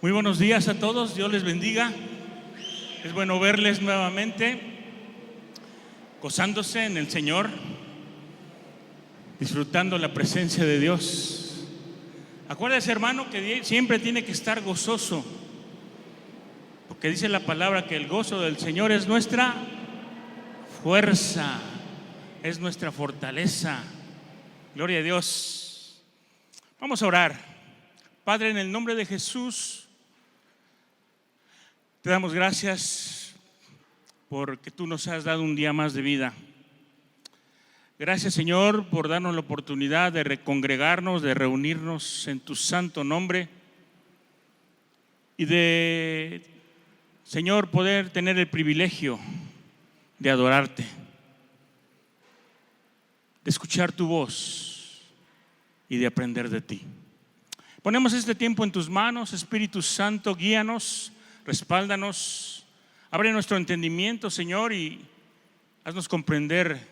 Muy buenos días a todos, Dios les bendiga. Es bueno verles nuevamente, gozándose en el Señor, disfrutando la presencia de Dios. Acuérdese, hermano, que siempre tiene que estar gozoso, porque dice la palabra que el gozo del Señor es nuestra fuerza, es nuestra fortaleza. Gloria a Dios. Vamos a orar. Padre, en el nombre de Jesús, te damos gracias porque tú nos has dado un día más de vida. Gracias, Señor, por darnos la oportunidad de recongregarnos, de reunirnos en tu santo nombre y de, Señor, poder tener el privilegio de adorarte, de escuchar tu voz y de aprender de ti. Ponemos este tiempo en tus manos, Espíritu Santo, guíanos, respáldanos, abre nuestro entendimiento, Señor, y haznos comprender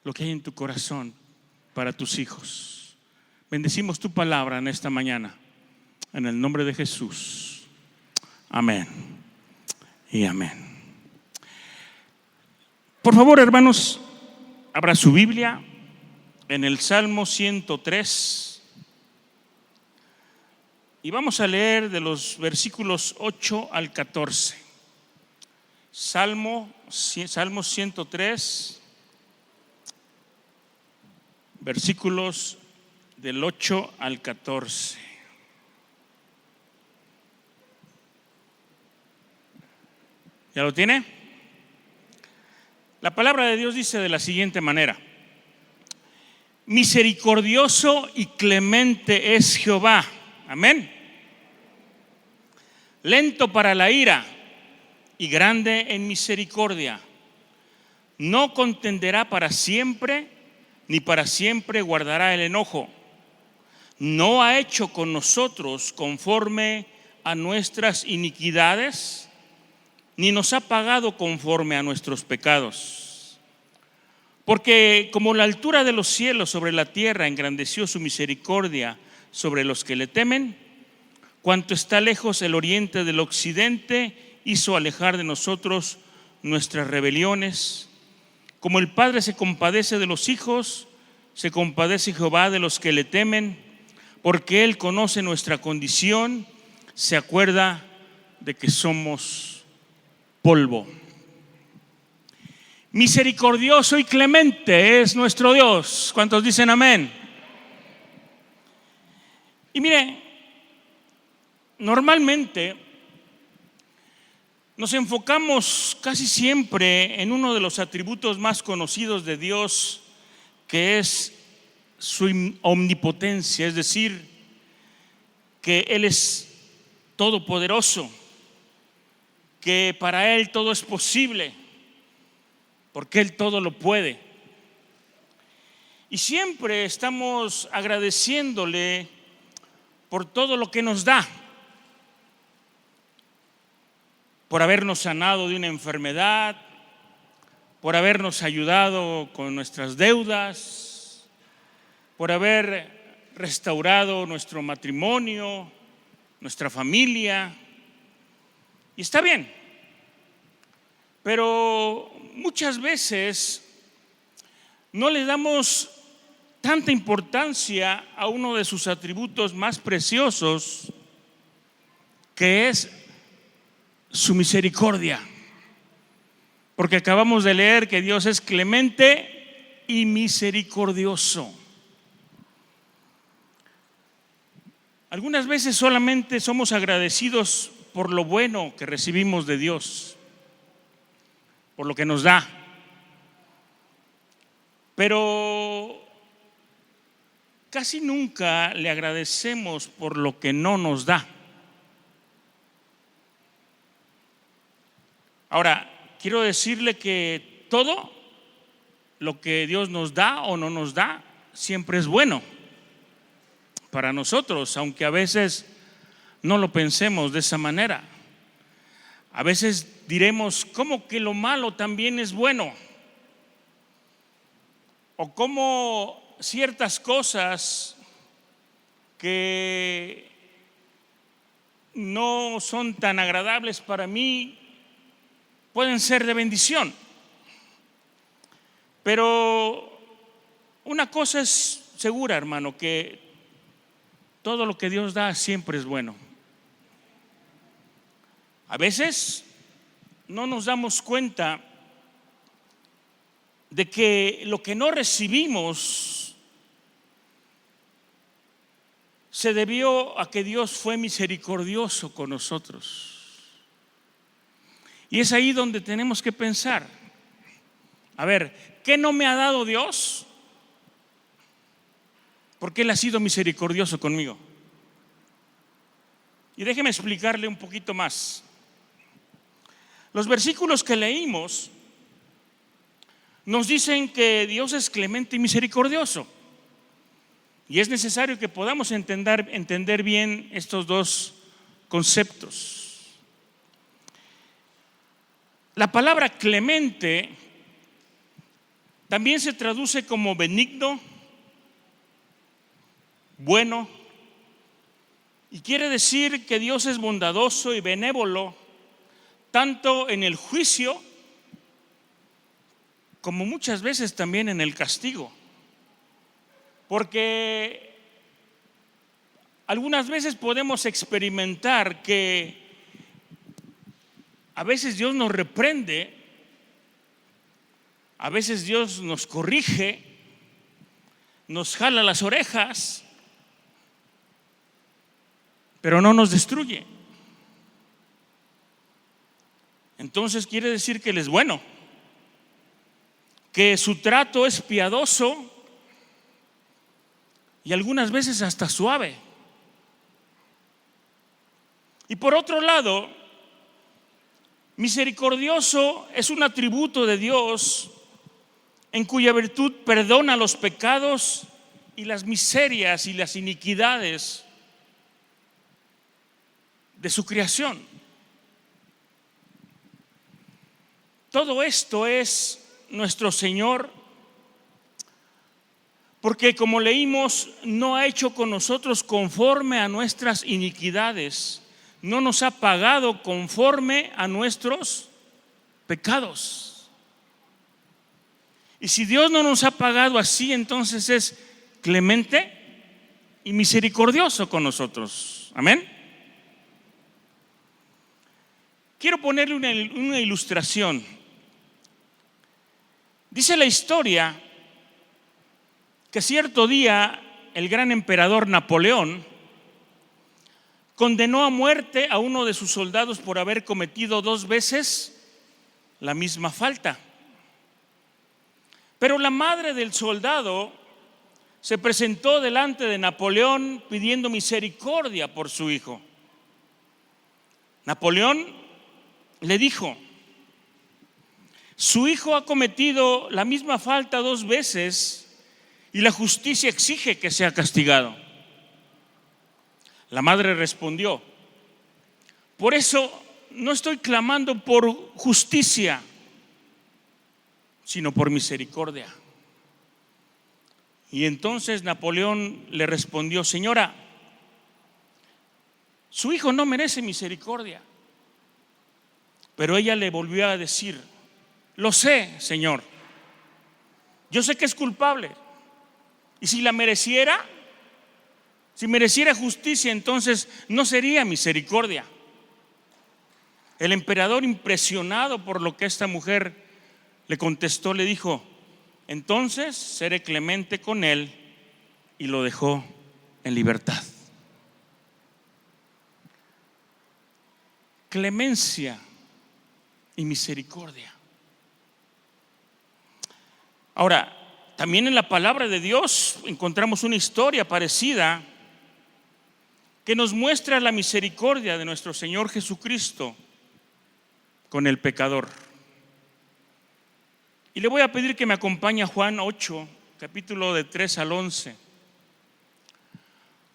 lo que hay en tu corazón para tus hijos. Bendecimos tu palabra en esta mañana, en el nombre de Jesús. Amén y amén. Por favor, hermanos, abra su Biblia en el Salmo 103. Y vamos a leer de los versículos 8 al 14. Salmo 103, versículos del 8 al 14. ¿Ya lo tiene? La palabra de Dios dice de la siguiente manera: misericordioso y clemente es Jehová. Amén. Lento para la ira y grande en misericordia. No contenderá para siempre, ni para siempre guardará el enojo. No ha hecho con nosotros conforme a nuestras iniquidades, ni nos ha pagado conforme a nuestros pecados. Porque como la altura de los cielos sobre la tierra engrandeció su misericordia sobre los que le temen, cuanto está lejos el oriente del occidente, hizo alejar de nosotros nuestras rebeliones. Como el Padre se compadece de los hijos, se compadece Jehová de los que le temen, porque Él conoce nuestra condición, se acuerda de que somos polvo. Misericordioso y clemente es nuestro Dios. ¿Cuántos dicen amén? Y mire, normalmente nos enfocamos casi siempre en uno de los atributos más conocidos de Dios, que es su omnipotencia, es decir, que Él es todopoderoso, que para Él todo es posible, porque Él todo lo puede. Y siempre estamos agradeciéndole por todo lo que nos da, por habernos sanado de una enfermedad, por habernos ayudado con nuestras deudas, por haber restaurado nuestro matrimonio, nuestra familia. Y está bien, pero muchas veces no le damos tanta importancia a uno de sus atributos más preciosos, que es su misericordia. Porque acabamos de leer que Dios es clemente y misericordioso. Algunas veces solamente somos agradecidos por lo bueno que recibimos de Dios, por lo que nos da. Pero casi nunca le agradecemos por lo que no nos da. Ahora, quiero decirle que todo lo que Dios nos da o no nos da siempre es bueno para nosotros, aunque a veces no lo pensemos de esa manera. A veces diremos, ¿cómo que lo malo también es bueno? O cómo ciertas cosas que no son tan agradables para mí, pueden ser de bendición. Pero una cosa es segura, hermano, que todo lo que Dios da siempre es bueno. A veces no nos damos cuenta de que lo que no recibimos se debió a que Dios fue misericordioso con nosotros. Y es ahí donde tenemos que pensar, a ver, ¿qué no me ha dado Dios? Porque Él ha sido misericordioso conmigo. Y déjeme explicarle un poquito más. Los versículos que leímos nos dicen que Dios es clemente y misericordioso. Y es necesario que podamos entender bien estos dos conceptos. La palabra clemente también se traduce como benigno, bueno, y quiere decir que Dios es bondadoso y benévolo tanto en el juicio como muchas veces también en el castigo. Porque algunas veces podemos experimentar que a veces Dios nos reprende, a veces Dios nos corrige, nos jala las orejas, pero no nos destruye. Entonces quiere decir que Él es bueno, que su trato es piadoso y algunas veces hasta suave. Y por otro lado, misericordioso es un atributo de Dios en cuya virtud perdona los pecados y las miserias y las iniquidades de su creación. Todo esto es nuestro Señor, porque como leímos, no ha hecho con nosotros conforme a nuestras iniquidades, no nos ha pagado conforme a nuestros pecados. Y si Dios no nos ha pagado así, entonces es clemente y misericordioso con nosotros. Amén. Quiero ponerle una ilustración. Dice la historia que cierto día el gran emperador Napoleón condenó a muerte a uno de sus soldados por haber cometido 2 veces la misma falta. Pero la madre del soldado se presentó delante de Napoleón pidiendo misericordia por su hijo. Napoleón le dijo: su hijo ha cometido la misma falta 2 veces y la justicia exige que sea castigado. La madre respondió: por eso no estoy clamando por justicia, sino por misericordia. Y entonces Napoleón le respondió: señora, su hijo no merece misericordia. Pero ella le volvió a decir: lo sé, Señor, yo sé que es culpable, y si la mereciera, si mereciera justicia, entonces no sería misericordia. El emperador, impresionado por lo que esta mujer le contestó, le dijo: entonces seré clemente con él, y lo dejó en libertad. Clemencia y misericordia. Ahora, también en la palabra de Dios encontramos una historia parecida que nos muestra la misericordia de nuestro Señor Jesucristo con el pecador. Y le voy a pedir que me acompañe a Juan 8, capítulo de 3 al 11.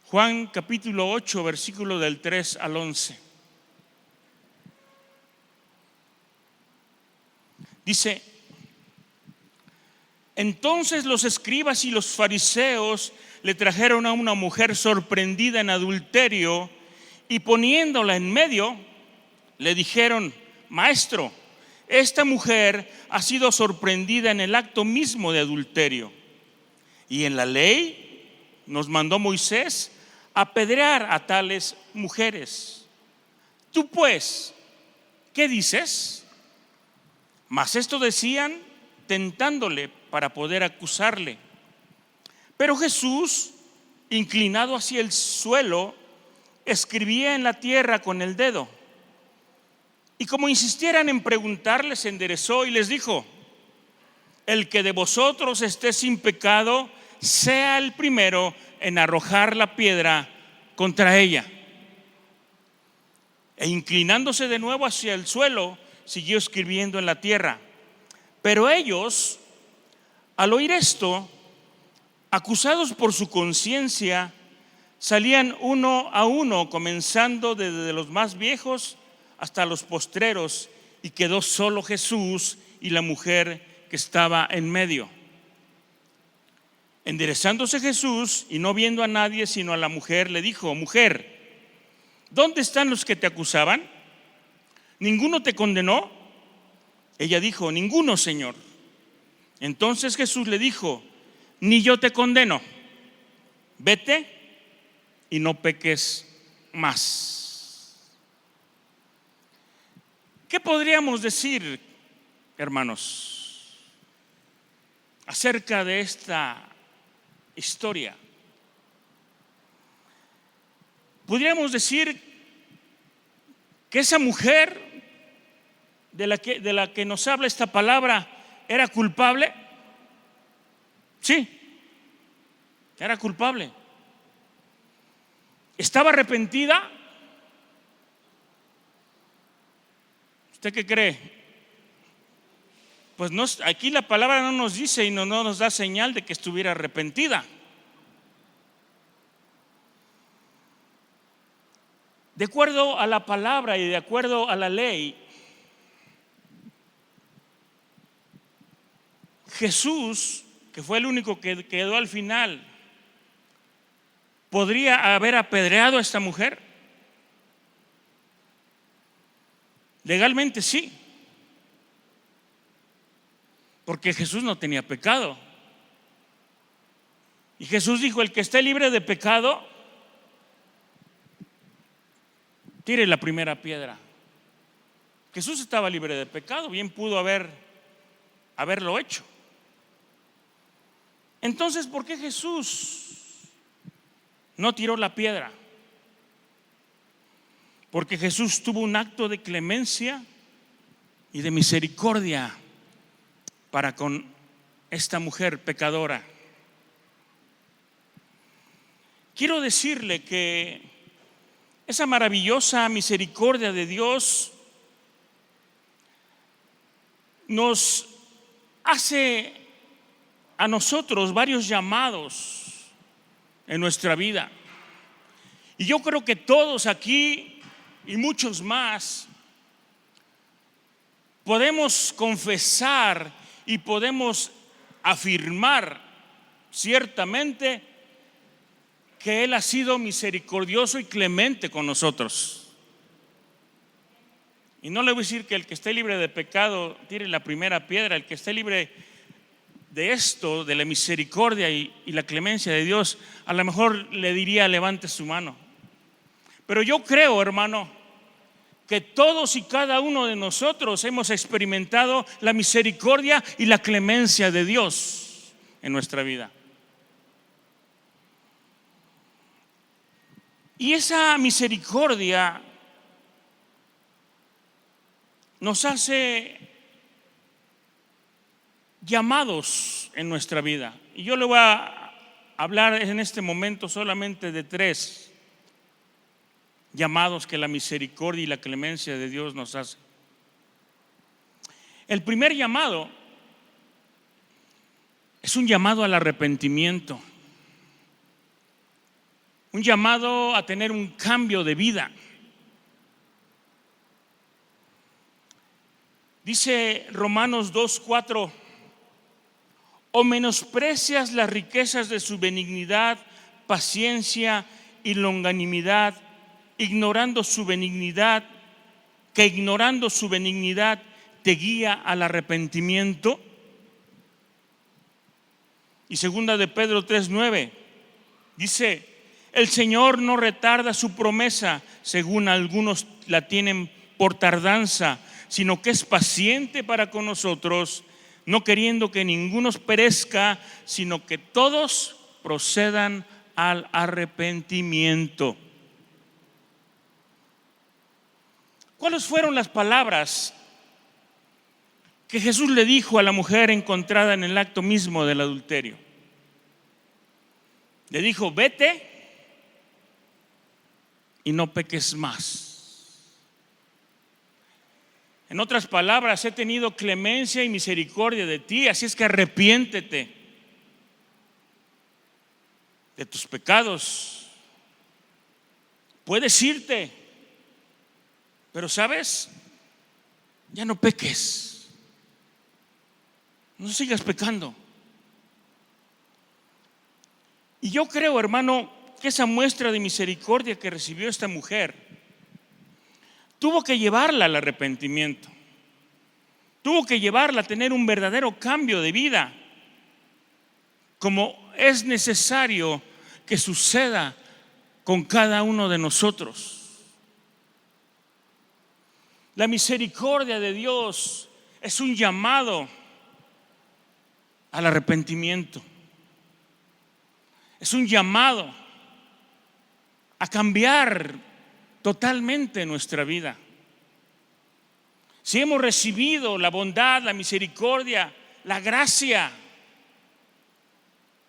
Juan capítulo 8, versículo del 3 al 11. Dice: entonces los escribas y los fariseos le trajeron a una mujer sorprendida en adulterio y poniéndola en medio, le dijeron: Maestro, esta mujer ha sido sorprendida en el acto mismo de adulterio. Y en la ley nos mandó Moisés apedrear a tales mujeres. Tú pues, ¿qué dices? Mas esto decían tentándole para poder acusarle. Pero Jesús, inclinado hacia el suelo, escribía en la tierra con el dedo. Y como insistieran en preguntarle, se enderezó y les dijo: el que de vosotros esté sin pecado, sea el primero en arrojar la piedra contra ella. E inclinándose de nuevo hacia el suelo, siguió escribiendo en la tierra. Pero ellos, al oír esto, acusados por su conciencia, salían uno a uno, comenzando desde los más viejos hasta los postreros, y quedó solo Jesús y la mujer que estaba en medio. Enderezándose Jesús y no viendo a nadie sino a la mujer, le dijo: Mujer, ¿dónde están los que te acusaban? ¿Ninguno te condenó? Ella dijo: Ninguno, Señor. Entonces Jesús le dijo: Ni yo te condeno. Vete y no peques más. ¿Qué podríamos decir, hermanos, acerca de esta historia? Podríamos decir que esa mujer de la que nos habla esta palabra era culpable. Sí, era culpable. ¿Estaba arrepentida? ¿Usted qué cree? Pues no, aquí la palabra no nos dice y no nos da señal de que estuviera arrepentida. De acuerdo a la palabra y de acuerdo a la ley, Jesús, que fue el único que quedó al final, ¿podría haber apedreado a esta mujer? Legalmente sí, porque Jesús no tenía pecado. Y Jesús dijo: el que esté libre de pecado, tire la primera piedra. Jesús estaba libre de pecado, bien pudo haberlo hecho. Entonces, ¿por qué Jesús no tiró la piedra? Porque Jesús tuvo un acto de clemencia y de misericordia para con esta mujer pecadora. Quiero decirle que esa maravillosa misericordia de Dios nos hace a nosotros varios llamados en nuestra vida. Y yo creo que todos aquí y muchos más podemos confesar y podemos afirmar ciertamente que Él ha sido misericordioso y clemente con nosotros. Y no le voy a decir que el que esté libre de pecado tire la primera piedra. El que esté libre de esto, de la misericordia y la clemencia de Dios, a lo mejor le diría: levante su mano. Pero yo creo, hermano, que todos y cada uno de nosotros hemos experimentado la misericordia y la clemencia de Dios en nuestra vida. Y esa misericordia nos hace llamados en nuestra vida. Y yo le voy a hablar en este momento solamente de 3 llamados que la misericordia y la clemencia de Dios nos hace. El primer llamado es un llamado al arrepentimiento, un llamado a tener un cambio de vida. Dice Romanos 2:4: ¿o menosprecias las riquezas de su benignidad, paciencia y longanimidad, ignorando su benignidad, que ignorando su benignidad te guía al arrepentimiento? Y segunda de Pedro 3:9 dice: el Señor no retarda su promesa, según algunos la tienen por tardanza, sino que es paciente para con nosotros, no queriendo que ninguno perezca, sino que todos procedan al arrepentimiento. ¿Cuáles fueron las palabras que Jesús le dijo a la mujer encontrada en el acto mismo del adulterio? Le dijo: vete y no peques más. En otras palabras, he tenido clemencia y misericordia de ti, así es que arrepiéntete de tus pecados. Puedes irte, pero ¿sabes? Ya no peques. No sigas pecando. Y yo creo, hermano, que esa muestra de misericordia que recibió esta mujer tuvo que llevarla al arrepentimiento. Tuvo que llevarla a tener un verdadero cambio de vida, como es necesario que suceda con cada uno de nosotros. La misericordia de Dios es un llamado al arrepentimiento. Es un llamado a cambiar totalmente nuestra vida. Si hemos recibido la bondad, la misericordia, la gracia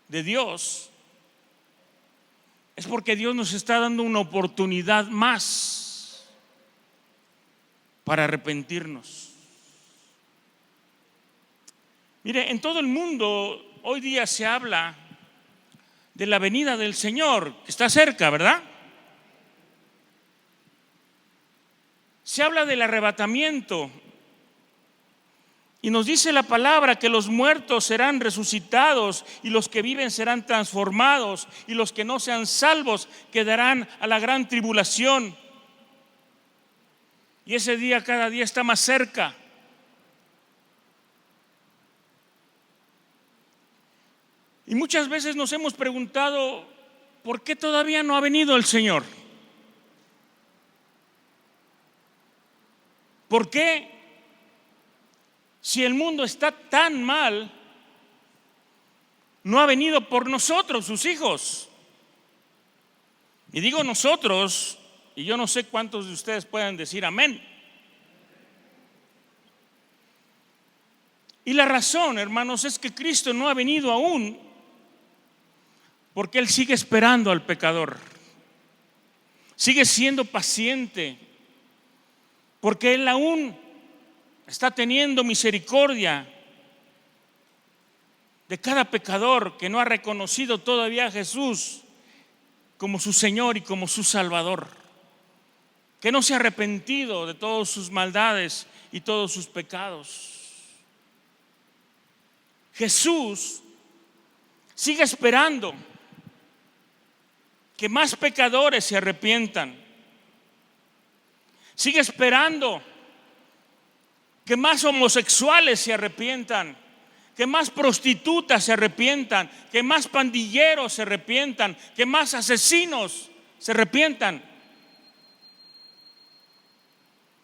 de Dios, es porque Dios nos está dando una oportunidad más para arrepentirnos. Mire, en todo el mundo hoy día se habla de la venida del Señor, que está cerca, ¿verdad? Se habla del arrebatamiento y nos dice la palabra que los muertos serán resucitados y los que viven serán transformados y los que no sean salvos quedarán a la gran tribulación. Y ese día cada día está más cerca. Y muchas veces nos hemos preguntado, ¿por qué todavía no ha venido el Señor? ¿Por qué, si el mundo está tan mal, no ha venido por nosotros, sus hijos? Y digo nosotros, y yo no sé cuántos de ustedes puedan decir amén. Y la razón, hermanos, es que Cristo no ha venido aún porque Él sigue esperando al pecador. Sigue siendo paciente, porque Él aún está teniendo misericordia de cada pecador que no ha reconocido todavía a Jesús como su Señor y como su Salvador, que no se ha arrepentido de todas sus maldades y todos sus pecados. Jesús sigue esperando que más pecadores se arrepientan. Sigue esperando que más homosexuales se arrepientan, que más prostitutas se arrepientan, que más pandilleros se arrepientan, que más asesinos se arrepientan,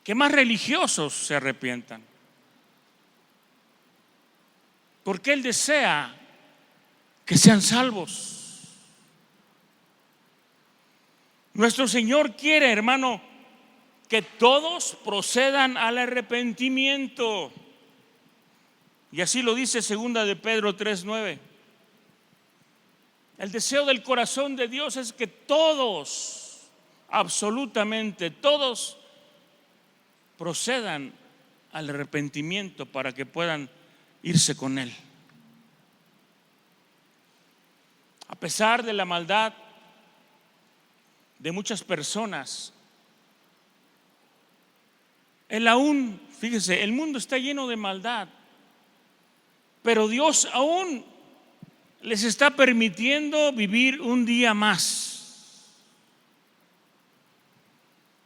que más religiosos se arrepientan. Porque Él desea que sean salvos. Nuestro Señor quiere, hermano, que todos procedan al arrepentimiento. Y así lo dice segunda de Pedro 3:9. El deseo del corazón de Dios es que todos, absolutamente todos, procedan al arrepentimiento para que puedan irse con Él. A pesar de la maldad de muchas personas, Él aún, fíjese, el mundo está lleno de maldad, pero Dios aún les está permitiendo vivir un día más.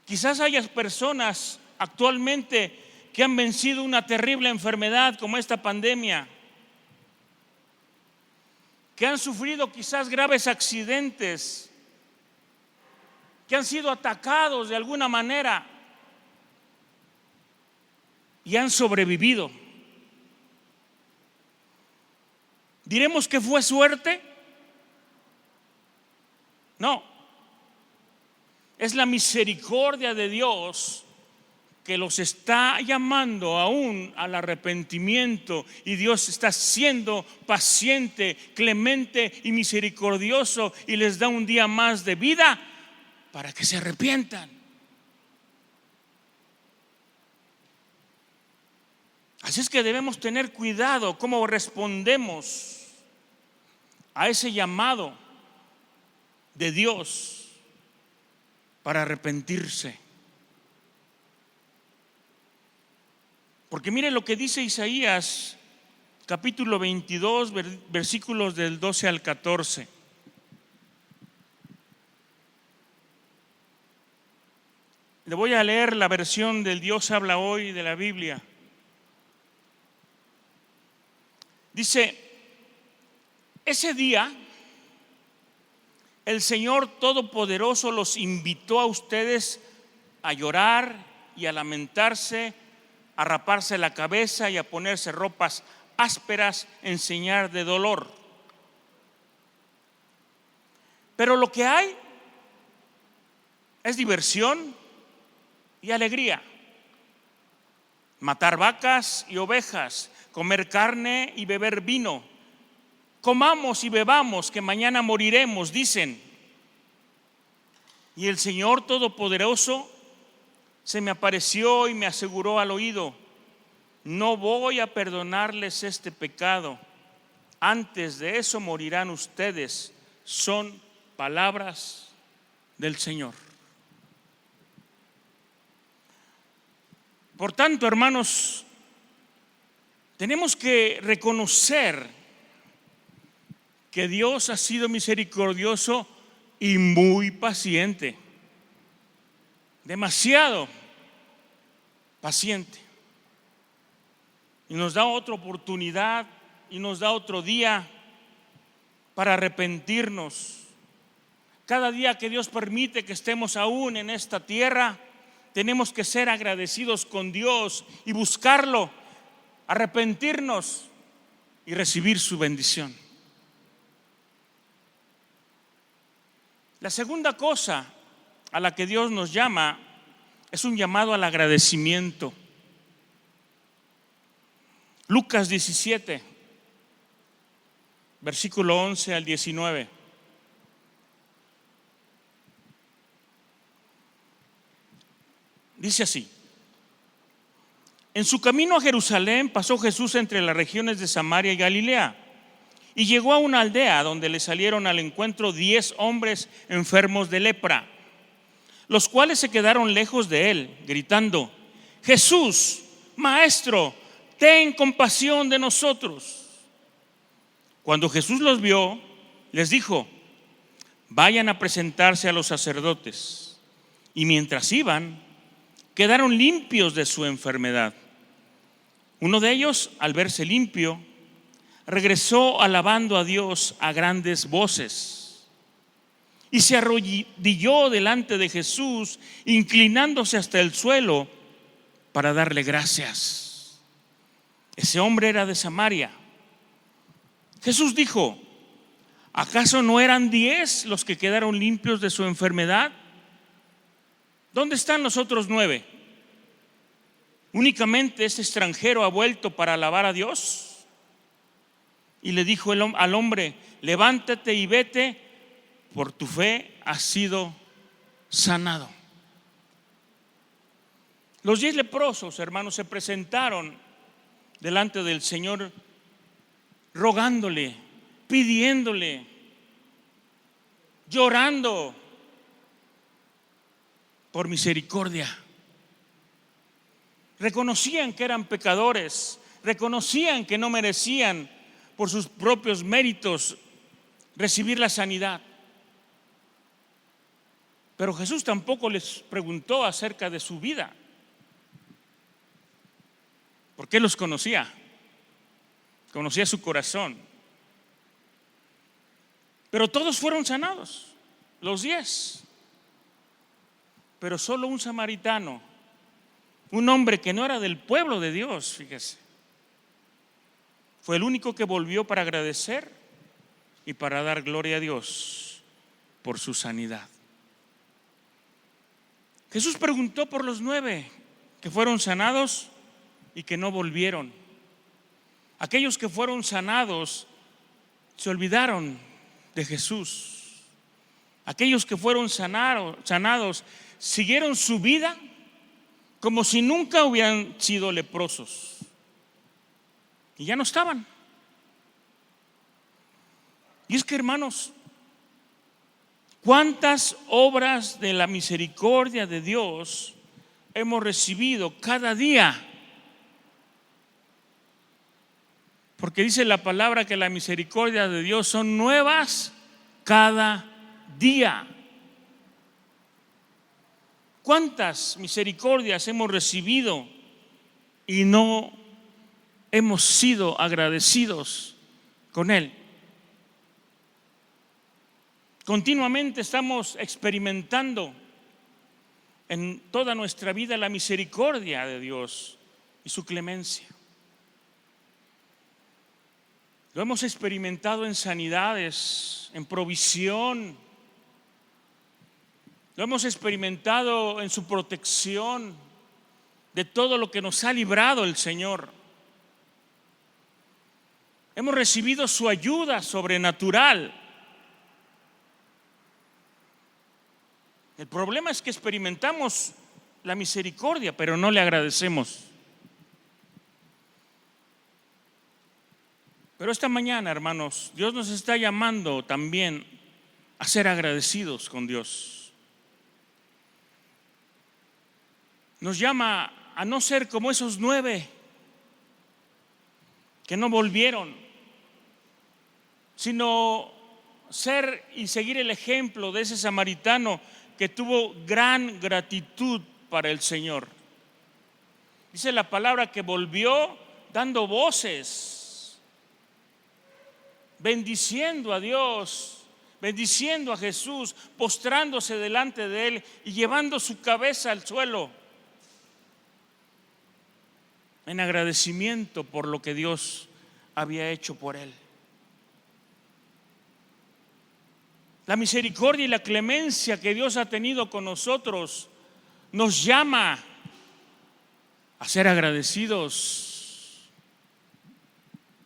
Quizás haya personas actualmente que han vencido una terrible enfermedad como esta pandemia, que han sufrido quizás graves accidentes, que han sido atacados de alguna manera y han sobrevivido. ¿Diremos que fue suerte? No. Es la misericordia de Dios que los está llamando aún al arrepentimiento, y Dios está siendo paciente, clemente y misericordioso, y les da un día más de vida para que se arrepientan. Así es que debemos tener cuidado cómo respondemos a ese llamado de Dios para arrepentirse. Porque mire lo que dice Isaías capítulo 22, versículos del 12 al 14. Le voy a leer la versión del Dios habla hoy de la Biblia. Dice: ese día el Señor Todopoderoso los invitó a ustedes a llorar y a lamentarse, a raparse la cabeza y a ponerse ropas ásperas en señal de dolor. Pero lo que hay es diversión y alegría: matar vacas y ovejas, comer carne y beber vino. Comamos y bebamos, que mañana moriremos, dicen. Y el Señor Todopoderoso se me apareció y me aseguró al oído: no voy a perdonarles este pecado. Antes de eso morirán ustedes. Son palabras del Señor. Por tanto, hermanos, tenemos que reconocer que Dios ha sido misericordioso y muy paciente, demasiado paciente, y nos da otra oportunidad y nos da otro día para arrepentirnos. Cada día que Dios permite que estemos aún en esta tierra, tenemos que ser agradecidos con Dios y buscarlo, arrepentirnos y recibir su bendición. La segunda cosa a la que Dios nos llama es un llamado al agradecimiento. Lucas 17, versículo 11 al 19. Dice así: en su camino a Jerusalén pasó Jesús entre las regiones de Samaria y Galilea, y llegó a una aldea donde le salieron al encuentro 10 hombres enfermos de lepra, los cuales se quedaron lejos de él, gritando: Jesús, Maestro, ten compasión de nosotros. Cuando Jesús los vio, les dijo: vayan a presentarse a los sacerdotes. Y mientras iban, quedaron limpios de su enfermedad. Uno de ellos, al verse limpio, regresó alabando a Dios a grandes voces y se arrodilló delante de Jesús, inclinándose hasta el suelo para darle gracias. Ese hombre era de Samaria. Jesús dijo: ¿acaso no eran 10 los que quedaron limpios de su enfermedad? ¿Dónde están los otros 9? ¿Únicamente este extranjero ha vuelto para alabar a Dios? Y le dijo al hombre: levántate y vete, por tu fe has sido sanado. Los 10 leprosos, hermanos, se presentaron delante del Señor rogándole, pidiéndole, llorando por misericordia. Reconocían que eran pecadores, reconocían que no merecían por sus propios méritos recibir la sanidad. Pero Jesús tampoco les preguntó acerca de su vida, porque Él los conocía, conocía su corazón. Pero todos fueron sanados, los 10. Pero solo un samaritano, un hombre que no era del pueblo de Dios, fíjese, fue el único que volvió para agradecer y para dar gloria a Dios por su sanidad. Jesús preguntó por los 9 que fueron sanados y que no volvieron. Aquellos que fueron sanados se olvidaron de Jesús. Aquellos que fueron sanados siguieron su vida como si nunca hubieran sido leprosos. Y ya no estaban. Y es que, hermanos, ¿cuántas obras de la misericordia de Dios hemos recibido cada día? Porque dice la palabra que la misericordia de Dios son nuevas cada día. ¿Cuántas misericordias hemos recibido y no hemos sido agradecidos con Él? Continuamente estamos experimentando en toda nuestra vida la misericordia de Dios y su clemencia. Lo hemos experimentado en sanidades, en provisión. Lo hemos experimentado en su protección de todo lo que nos ha librado el Señor. Hemos recibido su ayuda sobrenatural. El problema es que experimentamos la misericordia, pero no le agradecemos. Pero esta mañana, hermanos, Dios nos está llamando también a ser agradecidos con Dios. Nos llama a no ser como esos 9 que no volvieron, sino ser y seguir el ejemplo de ese samaritano que tuvo gran gratitud para el Señor. Dice la palabra que volvió dando voces, bendiciendo a Dios, bendiciendo a Jesús, postrándose delante de Él y llevando su cabeza al suelo en agradecimiento por lo que Dios había hecho por él. La misericordia y la clemencia que Dios ha tenido con nosotros nos llama a ser agradecidos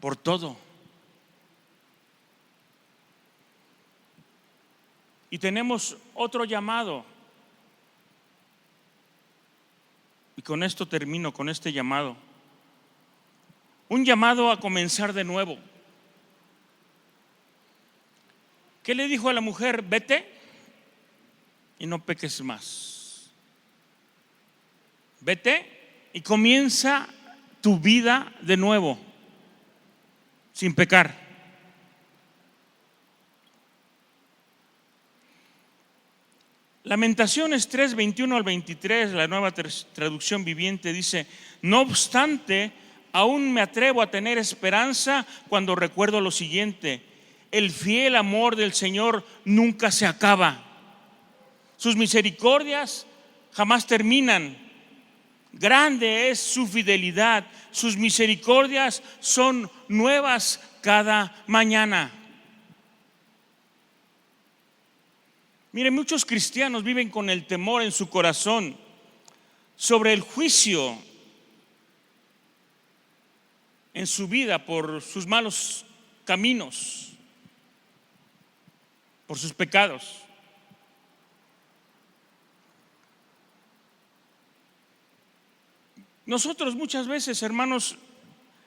por todo. Y tenemos otro llamado. Y con esto termino, con este llamado. Un llamado a comenzar de nuevo. ¿Qué le dijo a la mujer? Vete y no peques más. Vete y comienza tu vida de nuevo, sin pecar. Lamentaciones 3, 21 al 23, la Nueva Traducción Viviente dice: no obstante, aún me atrevo a tener esperanza cuando recuerdo lo siguiente: el fiel amor del Señor nunca se acaba. Sus misericordias jamás terminan. Grande es su fidelidad. Sus misericordias son nuevas cada mañana. Miren, muchos cristianos viven con el temor en su corazón sobre el juicio en su vida por sus malos caminos, por sus pecados. Nosotros muchas veces, hermanos,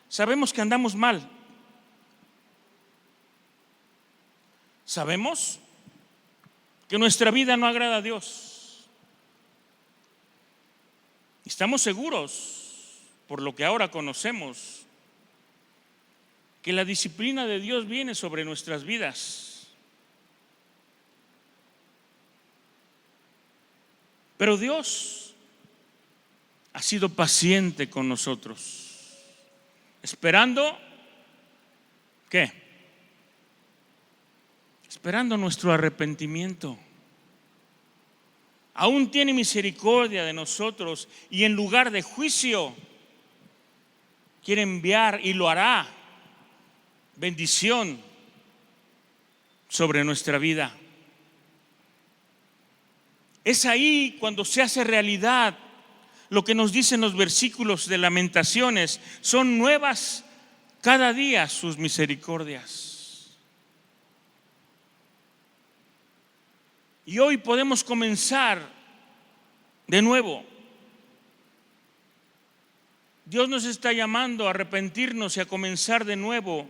sabemos que andamos mal. Sabemos que nuestra vida no agrada a Dios. Estamos seguros, por lo que ahora conocemos, que la disciplina de Dios viene sobre nuestras vidas. Pero Dios ha sido paciente con nosotros, esperando, ¿qué? Esperando nuestro arrepentimiento. Aún tiene misericordia de nosotros y en lugar de juicio quiere enviar, y lo hará, bendición sobre nuestra vida. Es ahí cuando se hace realidad lo que nos dicen los versículos de Lamentaciones: son nuevas cada día sus misericordias. Y hoy podemos comenzar de nuevo. Dios nos está llamando a arrepentirnos y a comenzar de nuevo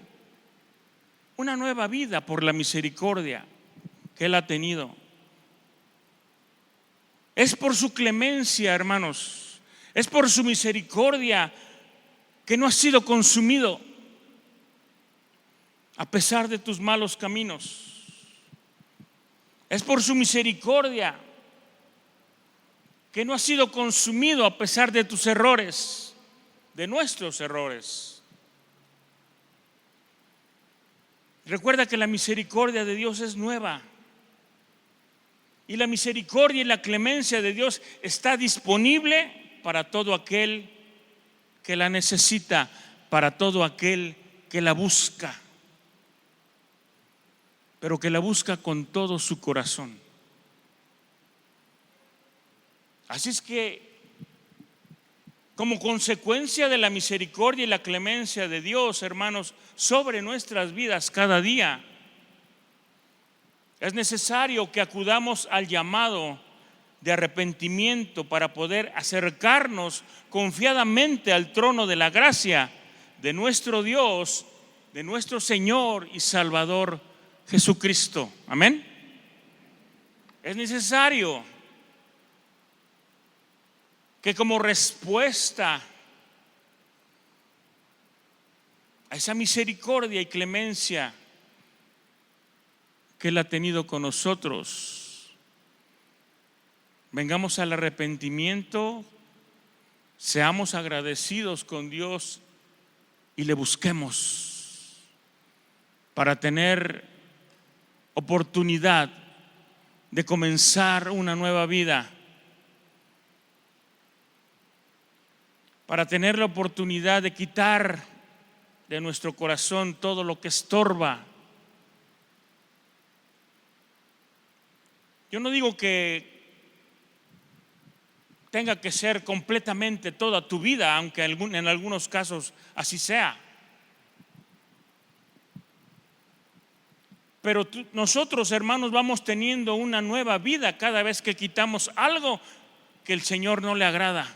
una nueva vida por la misericordia que Él ha tenido. Es por su clemencia, hermanos, es por su misericordia que no has sido consumido a pesar de tus malos caminos. Es por su misericordia que no has sido consumido a pesar de tus errores, de nuestros errores. Recuerda que la misericordia de Dios es nueva. Y la misericordia y la clemencia de Dios está disponible para todo aquel que la necesita, para todo aquel que la busca, pero que la busca con todo su corazón. Así es que, como consecuencia de la misericordia y la clemencia de Dios, hermanos, sobre nuestras vidas cada día, es necesario que acudamos al llamado de arrepentimiento para poder acercarnos confiadamente al trono de la gracia de nuestro Dios, de nuestro Señor y Salvador Jesucristo. Amén. Es necesario que como respuesta a esa misericordia y clemencia que Él ha tenido con nosotros, vengamos al arrepentimiento, seamos agradecidos con Dios y le busquemos para tener oportunidad de comenzar una nueva vida, para tener la oportunidad de quitar de nuestro corazón todo lo que estorba. Yo no digo que tenga que ser completamente toda tu vida, aunque en algunos casos así sea. Pero nosotros, hermanos, vamos teniendo una nueva vida cada vez que quitamos algo que el Señor no le agrada.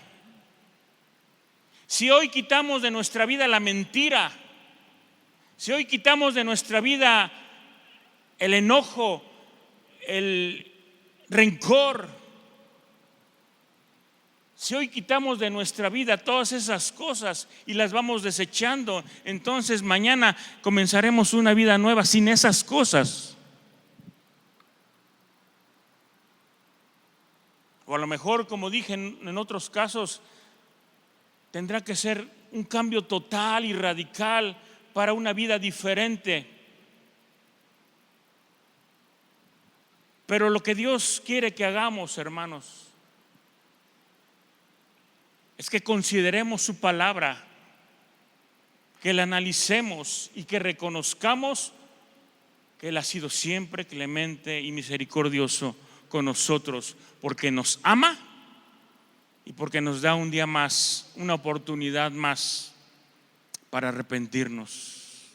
Si hoy quitamos de nuestra vida la mentira, si hoy quitamos de nuestra vida el enojo, el rencor, si hoy quitamos de nuestra vida todas esas cosas y las vamos desechando, entonces mañana comenzaremos una vida nueva sin esas cosas. O a lo mejor, como dije en otros casos, tendrá que ser un cambio total y radical para una vida diferente. Pero lo que Dios quiere que hagamos, hermanos, es que consideremos su palabra, que la analicemos y que reconozcamos que Él ha sido siempre clemente y misericordioso con nosotros, porque nos ama y porque nos da un día más, una oportunidad más para arrepentirnos.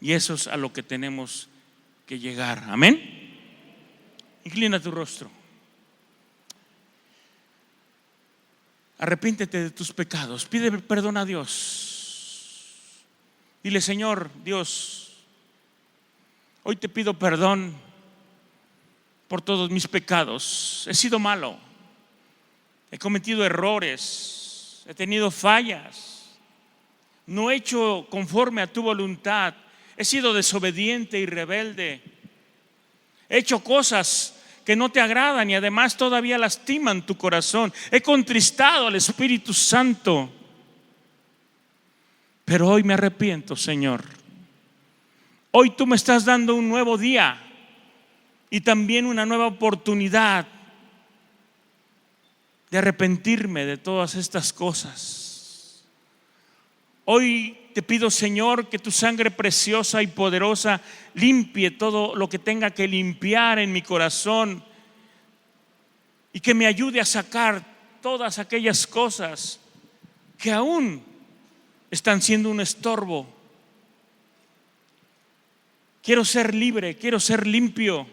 Y eso es a lo que tenemos que llegar. Amén. Inclina tu rostro. Arrepíntete de tus pecados. Pide perdón a Dios. Dile: Señor Dios, hoy te pido perdón por todos mis pecados. He sido malo, he cometido errores, he tenido fallas, no he hecho conforme a tu voluntad, he sido desobediente y rebelde, he hecho cosas que no te agradan y además todavía lastiman tu corazón. He contristado al Espíritu Santo. Pero hoy me arrepiento, Señor. Hoy tú me estás dando un nuevo día y también una nueva oportunidad de arrepentirme de todas estas cosas. Hoy te pido, Señor, que tu sangre preciosa y poderosa limpie todo lo que tenga que limpiar en mi corazón y que me ayude a sacar todas aquellas cosas que aún están siendo un estorbo. Quiero ser libre, quiero ser limpio.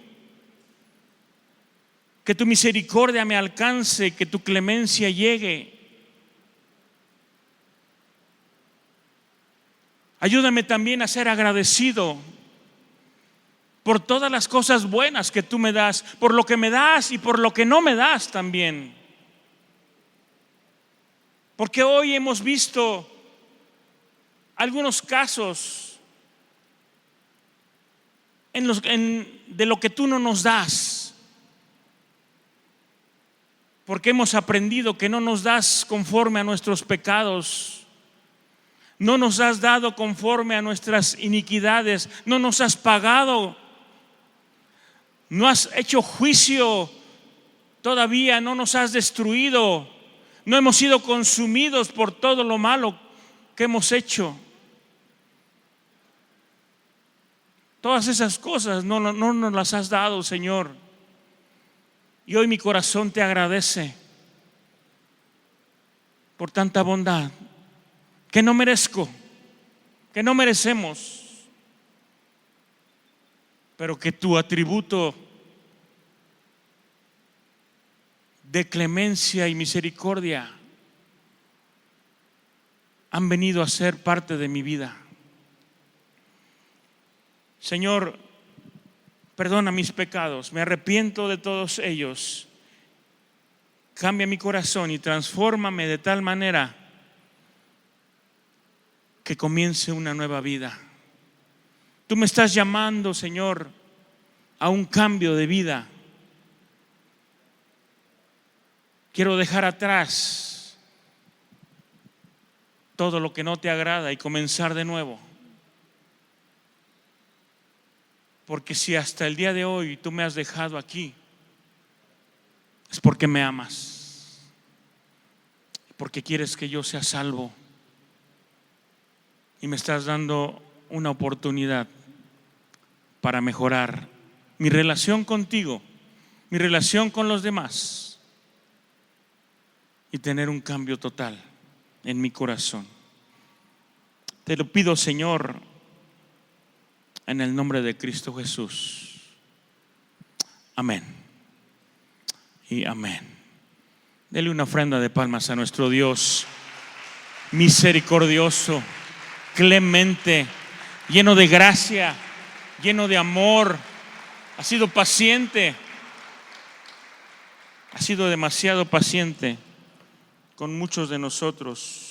Que tu misericordia me alcance, que tu clemencia llegue. Ayúdame también a ser agradecido por todas las cosas buenas que tú me das, por lo que me das y por lo que no me das también. Porque hoy hemos visto algunos casos de lo que tú no nos das. Porque hemos aprendido que no nos das conforme a nuestros pecados. No nos has dado conforme a nuestras iniquidades. No nos has pagado. No has hecho juicio. Todavía no nos has destruido. No hemos sido consumidos por todo lo malo que hemos hecho. Todas esas cosas no nos las has dado, Señor. Y hoy mi corazón te agradece por tanta bondad que no merezco, que no merecemos, pero que tu atributo de clemencia y misericordia han venido a ser parte de mi vida. Señor, perdona mis pecados, me arrepiento de todos ellos. Cambia mi corazón y transfórmame de tal manera que comience una nueva vida. Tú me estás llamando, Señor, a un cambio de vida. Quiero dejar atrás todo lo que no te agrada y comenzar de nuevo. Porque si hasta el día de hoy tú me has dejado aquí, es porque me amas, porque quieres que yo sea salvo y me estás dando una oportunidad para mejorar mi relación contigo, mi relación con los demás y tener un cambio total en mi corazón. Te lo pido, Señor, en el nombre de Cristo Jesús. Amén y amén. Dele una ofrenda de palmas a nuestro Dios misericordioso, clemente, lleno de gracia, lleno de amor. Ha sido paciente, ha sido demasiado paciente con muchos de nosotros.